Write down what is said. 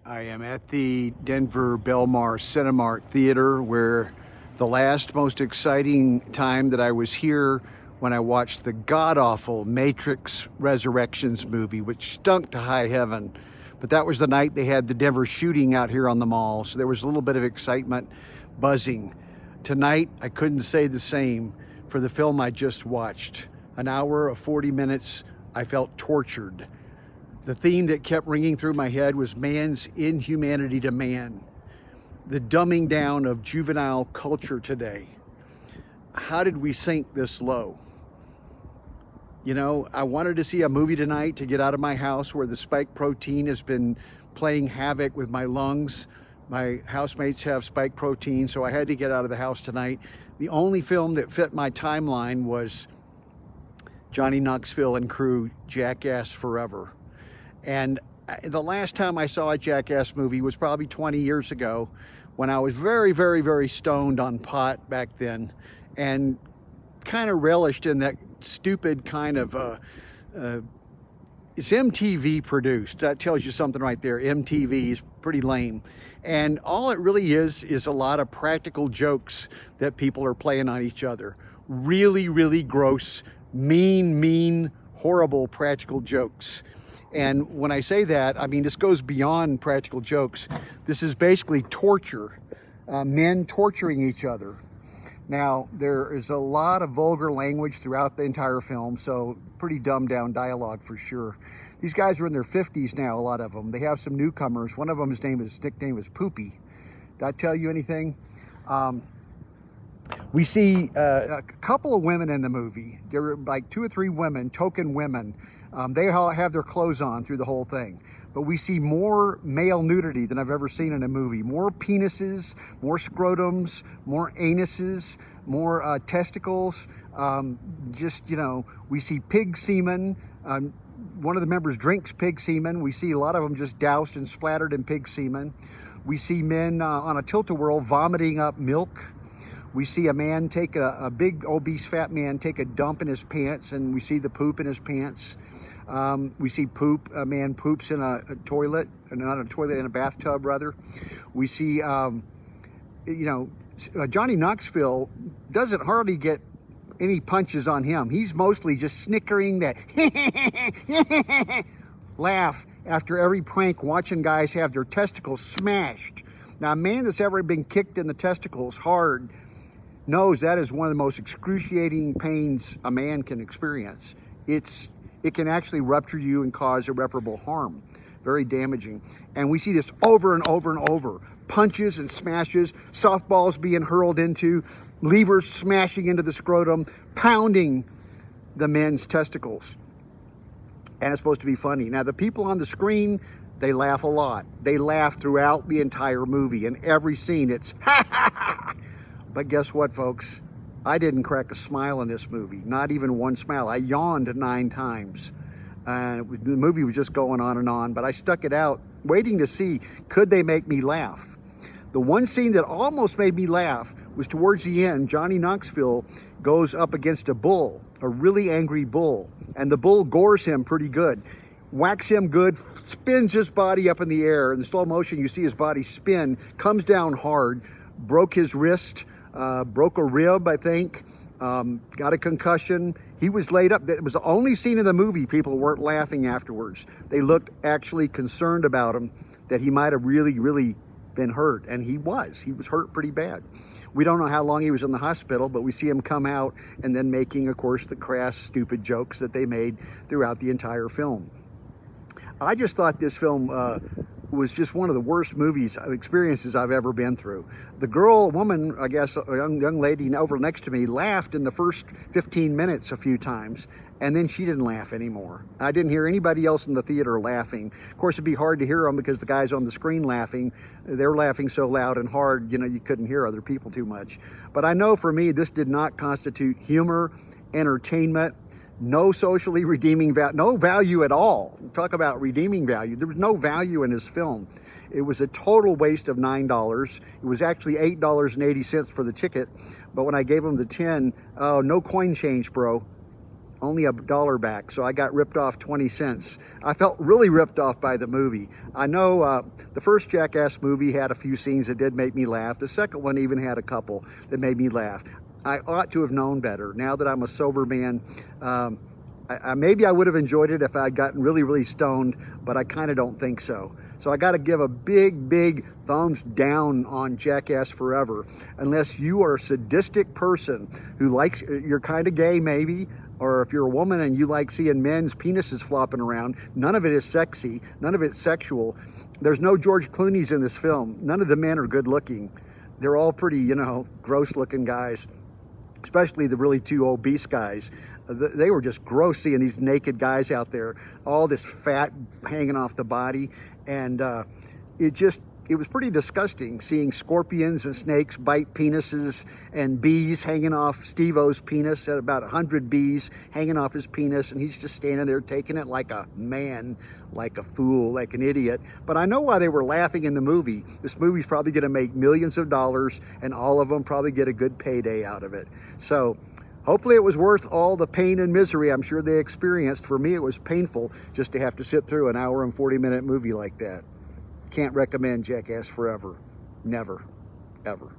I am at the Denver Belmar Cinemark Theater, where the last most exciting time that I was here when I watched the god-awful Matrix Resurrections movie, which stunk to high heaven. But that was the night they had the Denver shooting out here on the mall, so there was a little bit of excitement buzzing. Tonight, I couldn't say the same for the film I just watched. An hour of 40 minutes, I felt tortured. The theme that kept ringing through my head was man's inhumanity to man, the dumbing down of juvenile culture today. How did we sink this low? You know, I wanted to see a movie tonight to get out of my house where the spike protein has been playing havoc with my lungs. My housemates have spike protein, so I had to get out of the house tonight. The only film that fit my timeline was Johnny Knoxville and crew, Jackass Forever. And the last time I saw a Jackass movie was probably 20 years ago, when I was very stoned on pot back then, and kind of relished in that stupid kind of, it's MTV produced. That tells you something right there. MTV is pretty lame. And all it really is a lot of practical jokes that people are playing on each other. Really gross, mean, horrible practical jokes. And when I say that, I mean, this goes beyond practical jokes. This is basically torture, men torturing each other. Now, there is a lot of vulgar language throughout the entire film, so pretty dumbed down dialogue for sure. These guys are in their 50s now, a lot of them. They have some newcomers. One of them, his nickname is Poopy. Did that tell you anything? We see a couple of women in the movie. There were like 2 or 3 women, token women. They all have their clothes on through the whole thing. But we see more male nudity than I've ever seen in a movie. More penises, more scrotums, more anuses, more testicles. Just, you know, we see pig semen. One of the members drinks pig semen. We see a lot of them just doused and splattered in pig semen. We see men on a tilt-a-whirl vomiting up milk. We see a man take a big obese fat man take a dump in his pants, and we see the poop in his pants. We see poop, a man poops in a toilet, not a toilet, in a bathtub rather. We see, you know, Johnny Knoxville doesn't hardly get any punches on him. He's mostly just snickering that laugh after every prank, watching guys have their testicles smashed. Now, a man that's ever been kicked in the testicles hard knows that is one of the most excruciating pains a man can experience. It can actually rupture you and cause irreparable harm. Very damaging. And we see this over and over. Punches and smashes, softballs being hurled into, levers smashing into the scrotum, pounding the men's testicles. And it's supposed to be funny. Now, the people on the screen, they laugh a lot. They laugh throughout the entire movie. In every scene, it's ha ha ha. But guess what, folks? I didn't crack a smile in this movie. Not even one smile. I yawned 9 times. The movie was just going on, but I stuck it out, waiting to see, could they make me laugh? The one scene that almost made me laugh was towards the end. Johnny Knoxville goes up against a bull, a really angry bull, and the bull gores him pretty good. Whacks him good, spins his body up in the air. In the slow motion, you see his body spin, comes down hard, broke his wrist, broke a rib, I think, got a concussion. He was laid up. It was the only scene in the movie people weren't laughing afterwards. They looked actually concerned about him, that he might have really been hurt, and he was hurt pretty bad. We don't know how long he was in the hospital, but we see him come out and then making, of course, the crass, stupid jokes that they made throughout the entire film. I just thought this film was just one of the worst experiences I've ever been through. The woman, I guess, a young lady over next to me, laughed in the first 15 minutes a few times, and then she didn't laugh anymore. I didn't hear anybody else in the theater laughing. Of course, it'd be hard to hear them because the guys on the screen laughing, they're laughing so loud and hard, you know, you couldn't hear other people too much. But I know for me, this did not constitute humor, entertainment, no socially redeeming value, no value at all. Talk about redeeming value. There was no value in this film. It was a total waste of $9. It was actually $8.80 for the ticket, but when I gave them the 10, oh, no coin change, bro. only $1 back, so I got ripped off 20 cents. I felt really ripped off by the movie. I know the first Jackass movie had a few scenes that did make me laugh. The second one even had a couple that made me laugh. I ought to have known better. Now that I'm a sober man, maybe I would have enjoyed it if I'd gotten really, really stoned, but I kind of don't think so. So I got to give a big, big thumbs down on Jackass Forever. Unless you are a sadistic person who likes, you're kind of gay maybe, or if you're a woman and you like seeing men's penises flopping around, none of it is sexy, none of it's sexual. There's no George Clooney's in this film. None of the men are good looking. They're all pretty, you know, gross looking guys, especially the really two obese guys. They were just gross seeing these naked guys out there, all this fat hanging off the body. And it was pretty disgusting seeing scorpions and snakes bite penises and bees hanging off Steve-O's penis, at about 100 bees hanging off his penis, and he's just standing there taking it like a man, like a fool, like an idiot. But I know why they were laughing in the movie. This movie's probably going to make millions of dollars, and all of them probably get a good payday out of it. So hopefully it was worth all the pain and misery I'm sure they experienced. For me, it was painful just to have to sit through an hour and 40-minute movie like that. Can't recommend Jackass Forever. Never, ever.